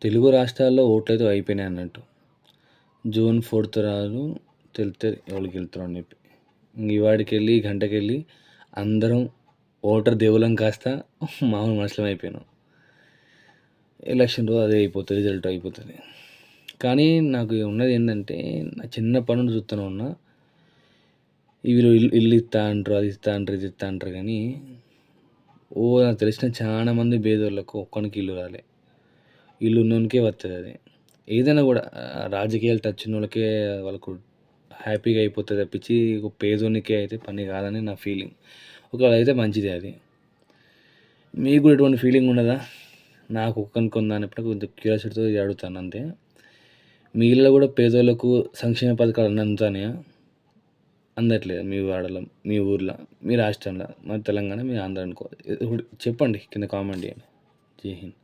తెలుగు రాష్ట్రాల్లో ఓట్లయితే అయిపోయినాయి అన్నట్టు. జూన్ 4థ్ రాదు తెలుస్తది ఎవళ్ళు గెలుత్తరో అని చెప్పి. ఇవాడికెళ్ళి గంటకెళ్ళి అందరం ఓటర్ దేవులం కాస్త మామూలు మనుషులం అయిపోయినాం. ఎలక్షన్ రోజు అదే అయిపోతది, రిజల్ట్ అయిపోతది. కానీ నాకు ఉన్నది ఏంటంటే, నా చిన్నప్పటి నుండి చూస్తూనే ఉన్నా. వీళ్ళు ఇల్లు ఇస్తా అంటారు, అది ఇస్తా అంటారు, ఇది ఇస్తా అంటారు కానీ నాకు తెలిసిన చాలా మంది పేదోళ్ళకు ఒక్కనికి ఇల్లు రాలే. ఇల్లు ఉన్నోనికే వత్తది అది. ఏదైనా కూడా రాజకీయాలు టచ్ ఉన్నోళ్ళకే వాళ్ళకు హ్యాపీగా అయిపోతుంది తప్పించి పేదోనికే అయితే పని కాదని నా ఫీలింగ్. ఒకవేళ అయితే మంచిదే అది. మీకు కూడా ఎటువంటి ఫీలింగ్ ఉండదా? నాకు ఒక్కనికి ఉందా అని ఎప్పుడు కొంచెం క్యూరియాసిటీతో అడుగుతాను అంతే. మీ ఇళ్ళలో కూడా పేదోళ్ళకు సంక్షేమ పథకాలు అన్నీ అందుతాయా? అందట్లేదు మీ వాడలో, మీ ఊర్లో, మీ రాష్ట్రంలో, మన తెలంగాణ, మీ ఆంధ్ర అనుకో. చెప్పండి కింద కామెంట్ చేయండి. జై హింద్.